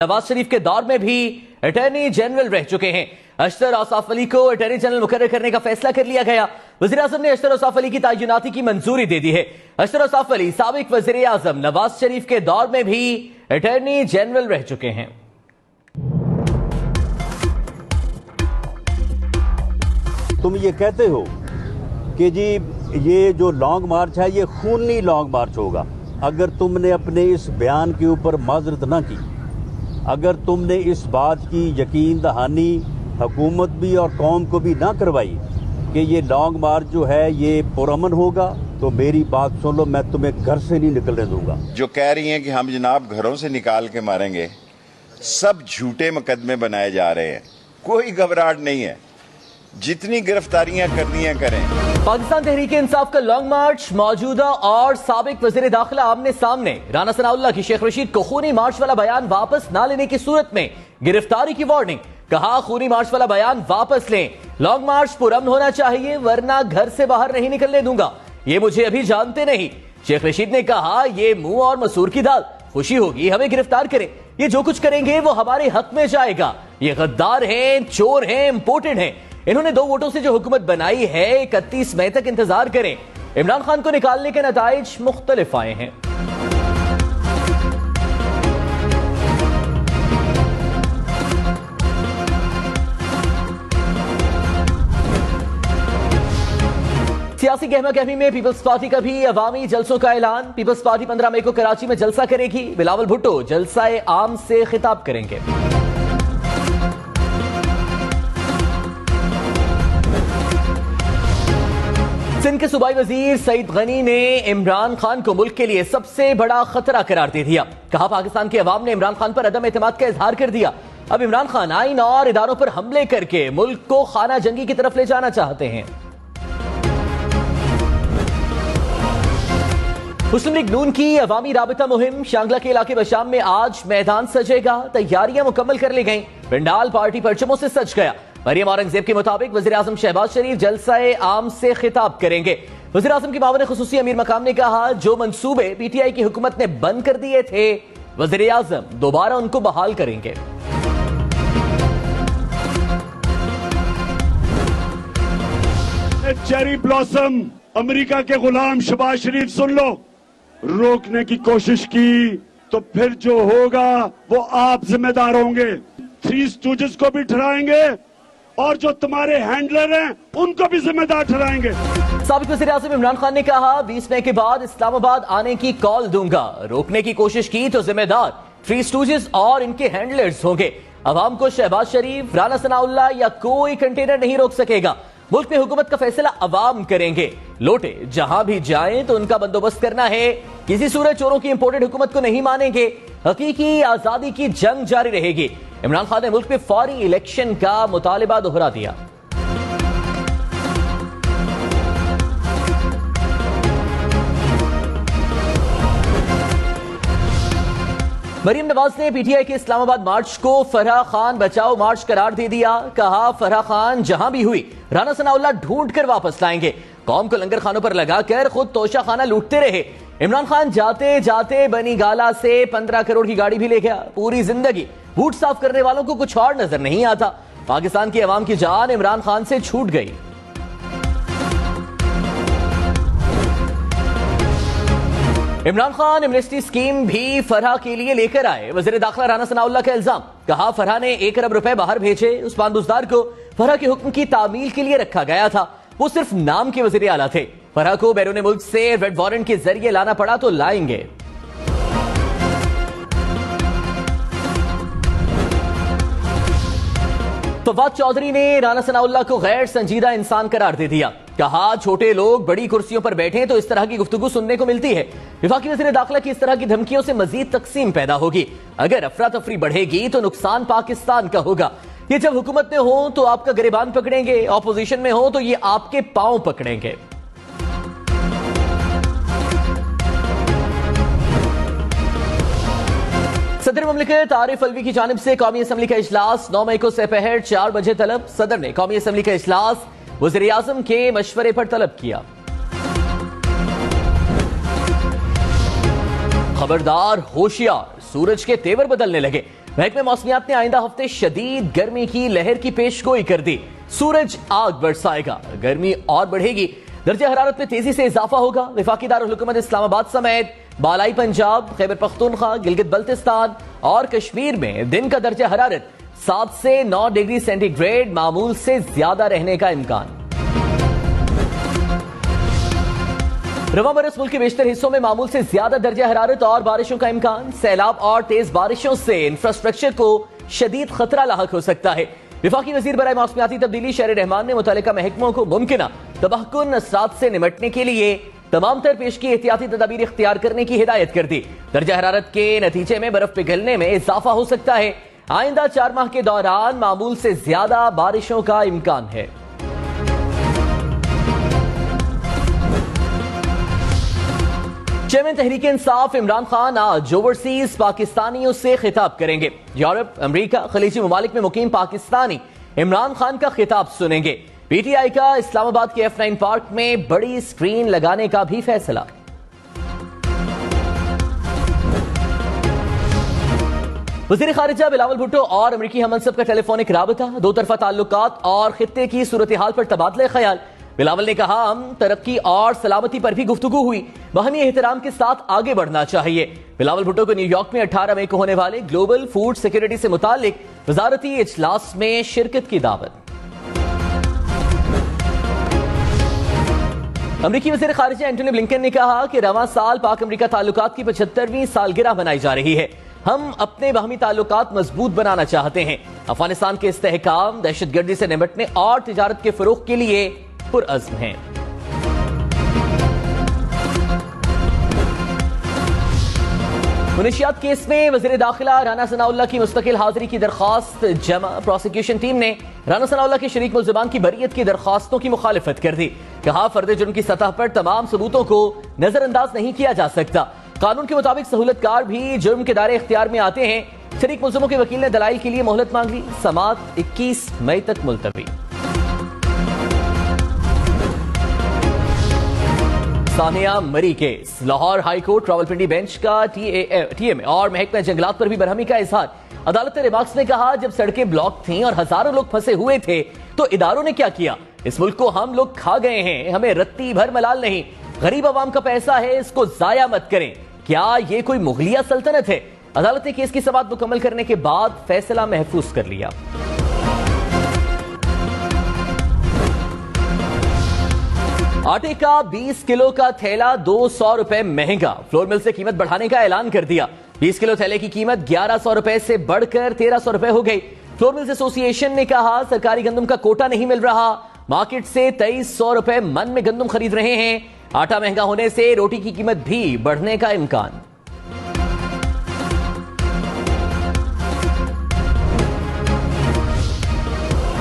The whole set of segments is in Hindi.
नवाज शरीफ के दौर में भी अटॉर्नी जनरल रह चुके हैं। अशतर औसाफ अली को अटॉर्नी जनरल मुकर्रर करने का फैसला कर लिया गया। वज़ीर आज़म ने अशतर औसाफ अली की तैनाती की मंजूरी दे दी है। अशतर औसाफ अली साबिक वज़ीर आज़म नवाज शरीफ के दौर में भी अटॉर्नी जनरल रह चुके हैं। तुम ये कहते हो कि जी ये जो लॉन्ग मार्च है ये खूनी लॉन्ग मार्च होगा। अगर तुमने अपने इस बयान के ऊपर माजरत ना की, अगर तुमने इस बात की यकीन दहानी हुकूमत भी और कौम को भी ना करवाई कि ये लॉन्ग मार्च जो है ये पुरअमन होगा, तो मेरी बात सुन लो, मैं तुम्हें घर से नहीं निकलने दूंगा। जो कह रही हैं कि हम जनाब घरों से निकाल के मारेंगे, सब झूठे मुकदमे बनाए जा रहे हैं। कोई घबराहट नहीं है, जितनी गिरफ्तारियां करनी है करें। पाकिस्तान तहरीक-ए-इंसाफ का लॉन्ग मार्च मौजूदा और साबिक वज़ीर दाखिला आमने सामने। राना सनाउल्लाह की शेख रशीद को खूनी मार्च वाला बयान वापस ना लेने की सूरत में गिरफ्तारी की वार्निंग। कहा खूनी मार्च वाला बयान वापस लें, लॉन्ग मार्च पुरअमन होना चाहिए वरना घर से बाहर नहीं निकलने दूंगा। ये मुझे अभी जानते नहीं। शेख रशीद ने कहा ये मुंह और मसूर की दाल, खुशी होगी हमें गिरफ्तार करें, ये जो कुछ करेंगे वो हमारे हक में जाएगा। ये गद्दार हैं, चोर हैं, इंपोर्टेड हैं। इन्होंने 2 वोटों से जो हुकूमत बनाई है 31 मई तक इंतजार करें। इमरान खान को निकालने के नताइज मुख्तलिफ आए हैं। सियासी गहमा गहमी में पीपल्स पार्टी का भी अवामी जलसों का ऐलान। पीपल्स पार्टी 15 मई को कराची में जलसा करेगी। बिलावल भुट्टो जलसाए आम से खिताब करेंगे। सिंध के सूबाई वजीर सईद गनी ने इमरान खान को मुल्क के लिए सबसे बड़ा खतरा करार दे दिया। कहा पाकिस्तान के अवाम ने इमरान खान पर अदम एतमाद का इजहार कर दिया। अब इमरान खान आइन और इदारों पर हमले करके मुल्क को खाना जंगी की तरफ ले जाना चाहते हैं। मुस्लिम लीग नून की अवामी राबिता मुहिम शांगला के इलाके बशाम में आज मैदान सजेगा। तैयारियां मुकम्मल कर ली गई। पिंडाल पार्टी परचमों से सज गया। मरियम औरंगजेब के मुताबिक वज़ीर आज़म शहबाज शरीफ जलसाए आम से खिताब करेंगे। वज़ीर आज़म की मामले खुसूसी अमीर मकाम ने कहा जो मंसूबे पीटीआई की हुकूमत ने बंद कर दिए थे, वज़ीर आज़म दोबारा उनको बहाल करेंगे। चेरी ब्लॉसम अमेरिका के गुलाम शहबाज शरीफ सुन लो, रोकने की कोशिश की तो फिर जो होगा वो आप जिम्मेदार होंगे। 3 स्टूजेस को भी ठहराएंगे और जो तुम्हारे हैंडलर हैं उनको भी जिम्मेदार ठहराएंगे। साबिक वज़ीर आज़म इमरान खान ने कहा 20 मई के बाद इस्लामाबाद आने की कॉल दूंगा। रोकने की कोशिश की तो जिम्मेदार 3 स्टूजेस और इनके हैंडलर्स होंगे। अवाम को शहबाज शरीफ, राना सनाउल्लाह या कोई कंटेनर नहीं रोक सकेगा। मुल्क में हुकूमत का फैसला अवाम करेंगे। लोटे जहां भी जाएं तो उनका बंदोबस्त करना है। किसी सूरत चोरों की इंपोर्टेड हुकूमत को नहीं मानेंगे। हकीकी आजादी की जंग जारी रहेगी। इमरान खान ने मुल्क में फौरी इलेक्शन का मुतालिबा दोहरा दिया। मरियम नवाज ने पीटीआई के इस्लामाबाद मार्च को फरहा खान बचाओ मार्च करार दे दिया। कहा फरहा खान जहां भी हुई राना सनाउल्लाह ढूंढ कर वापस लाएंगे। कौम को लंगर खानों पर लगाकर खुद तोशा खाना लूटते रहे। इमरान खान जाते जाते बनी गाला से 15 करोड़ की गाड़ी भी ले गया। पूरी जिंदगी बूट साफ करने वालों को कुछ और नजर नहीं आता। पाकिस्तान की अवाम की जान इमरान खान से छूट गई। इमरान खान एमनेस्टी स्कीम भी फरहा के लिए लेकर आए। वज़ीर दाखिला राना सनाउल्लाह का इल्जाम। कहा फरहा ने 1 अरब रुपए बाहर भेजे। उस्मान बुज़दार को फरहा के हुक्म की तामील के लिए रखा गया था। वो सिर्फ नाम के वज़ीर आला थे। फरहा को बैरून मुल्क से रेड वारंट के जरिए लाना पड़ा तो लाएंगे। फवाद चौधरी ने राना सनाउल्लाह को गैर संजीदा इंसान करार दे दिया। कहा छोटे लोग बड़ी कुर्सियों पर बैठे तो इस तरह की गुफ्तगू सुनने को मिलती है। विफाकी वज़ीर दाखिला की इस तरह की धमकियों से मजीद तकसीम पैदा होगी। अगर अफरा तफरी बढ़ेगी तो नुकसान पाकिस्तान का होगा। ये जब हुकूमत में हो तो आपका गिरेबान पकड़ेंगे, ऑपोजिशन में हो तो ये आपके पांव पकड़ेंगे। सदर ममलिकत आरिफ अलवी की जानिब से कौमी असम्बली का इजलास 9 मई को दोपहर 4 बजे तलब। सदर ने कौमी असम्बली का इजलास वज़ीर आज़म के मशवरे पर तलब किया। खबरदार, होशियार, सूरज के तेवर बदलने लगे। महकमे मौसमियात ने आइंदा हफ्ते शदीद गर्मी की लहर की पेशगोई कर दी। सूरज आग बरसाएगा, गर्मी और बढ़ेगी, दर्जे हरारत में तेजी से इजाफा होगा। वफाकी दारुल हुकूमत इस्लामाबाद समेत बालाई पंजाब, खैबर पख्तूनख्वा, गिलगित बल्तिस्तान और कश्मीर में दिन का दर्जा हरारत 7 से 9 डिग्री सेंटीग्रेड मामूल से ज्यादा रहने का इम्कान। रवा बरस मुल्क के बेशतर हिस्सों में मामूल से ज्यादा दर्जा हरारत और बारिशों का इम्कान। सैलाब और तेज बारिशों से इंफ्रास्ट्रक्चर को शदीद खतरा लाहक हो सकता है। विफाकी वजीर बराए मौसमियाती तब्दीली शहर रहमान ने मुतल्लिका महकमों को मुमकिना तबाहकुन असरात से निमटने के लिए तमाम तर पेश की एहतियाती तदाबीर इख्तियार करने की हिदायत कर दी। दर्जा हरारत के नतीजे में बर्फ पिघलने में इजाफा हो सकता है। आइंदा 4 माह के दौरान मामूल से ज्यादा बारिशों का इम्कान है। चेयरमैन तहरीक इंसाफ इमरान खान आज ओवरसीज पाकिस्तानियों से खिताब करेंगे। यूरोप, अमेरिका, खलीजी ममालिक में मुकीम पाकिस्तानी इमरान खान का खिताब सुनेंगे। पीटीआई का इस्लामाबाद के F9 पार्क में बड़ी स्क्रीन लगाने का भी फैसला। वज़ीर खारिजा बिलावल भुट्टो और अमेरिकी हमनसब का टेलीफोनिक राबता, दो तरफा ताल्लुकात और खित्ते की सूरत हाल पर तबादला ख्याल। बिलावल ने कहा, हम तरक्की और सलामती पर भी गुफ्तगू हुई, बाहमी एहतराम के साथ आगे बढ़ना चाहिए। बिलावल भुट्टो को न्यूयॉर्क में 18 मई को होने वाले ग्लोबल फूड सिक्योरिटी से मुतालिक वजारती इजलास में शिरकत की दावत। अमेरिकी वज़ीर खारिजा एंटनी ब्लिंकन ने कहा कि रवां साल पाक अमेरिका ताल्लुकात की 75वीं सालगिरह मनाई जा रही है। हम अपने बाहमी ताल्लुकात मजबूत बनाना चाहते हैं। अफगानिस्तान के इस्तेहकाम, दहशतगर्दी से निपटने और तिजारत के फरोग के लिए पुरअज़्म हैं। मुनशियात केस में वज़ीर दाखिला राना सनाउल्लाह की मुस्तकिल हाजिरी की दरख्वास्त जमा। प्रोसिक्यूशन टीम ने राना सनाउल्लाह के शरीक मुल्ज़िमान की बरीयत की दरख्वास्तों की मुखालिफत कर दी। कहा, फर्द जुर्म की सतह पर तमाम सबूतों को नजरअंदाज नहीं किया जा सकता। कानून के मुताबिक सहूलतकार भी जुर्म के दायरे इख्तियार में आते हैं। शरीक मुल्ज़िमों के वकील ने दलाइल के लिए मोहलत मांग ली। समाअत 21 मई तक मुलतवी। सानिया मरी case. Lahore high court Rawalpindi bench का टीएमए और महकमा जंगलात पर भी बरहमी का इजहार। अदालत रिमार्क्स ने कहा, जब सड़कें ब्लॉक थीं और हजारों लोग फंसे हुए थे तो इदारों ने क्या किया? इस मुल्क को हम लोग खा गए हैं, हमें रत्ती भर मलाल नहीं। गरीब आवाम का पैसा है, इसको जाया मत करें। क्या ये कोई मुगलिया सल्तनत है? अदालत ने केस की समाअत मुकम्मल करने के बाद फैसला महफूज कर लिया। आटे का 20 किलो का थैला 200 रुपए महंगा। फ्लोर मिल से कीमत बढ़ाने का ऐलान कर दिया। 20 किलो थैले की कीमत 1100 रुपए से बढ़कर 1300 रुपए हो गई। फ्लोर मिल्स एसोसिएशन ने कहा, सरकारी गंदम का कोटा नहीं मिल रहा, मार्केट से 2300 रुपए मन में गंदम खरीद रहे हैं। आटा महंगा होने से रोटी की कीमत भी बढ़ने का इम्कान।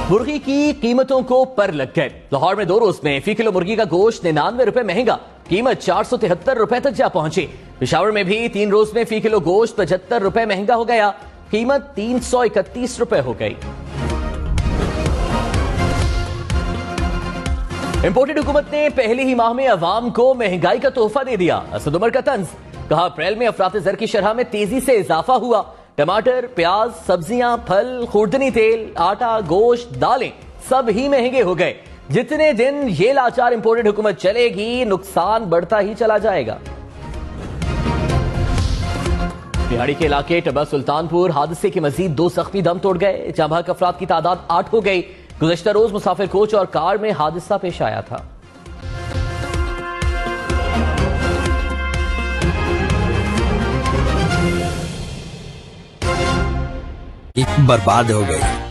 मुर्गी की कीमतों को पर लग गए। लाहौर में 2 रोज में फी किलो मुर्गी का गोश्त 99 रुपए महंगा, कीमत 473 रुपए तक जा पहुंची। पेशावर में भी 3 रोज में फी किलो गोश्त 75 रुपए महंगा हो गया, कीमत 331 रुपए हो गई। इंपोर्टेड हुकूमत ने पहले ही माह में अवाम को महंगाई का तोहफा दे दिया। असद उमर का तंज। कहा, अप्रैल में अफरात ज़र की शरह में तेजी से इजाफा हुआ। टमाटर, प्याज, सब्जियां, फल, खुर्दनी तेल, आटा, गोश्त, दालें सब ही महंगे हो गए। जितने दिन ये लाचार इंपोर्टेड हुकूमत चलेगी, नुकसान बढ़ता ही चला जाएगा। बिहाड़ी के इलाके टब्बा सुल्तानपुर हादसे के मजीद 2 जख्मी दम तोड़ गए। जहां भाग अफराद की तादाद 8 हो गई। गुज़श्ता रोज मुसाफिर कोच और कार में हादसा पेश आया था। बर्बाद हो गई।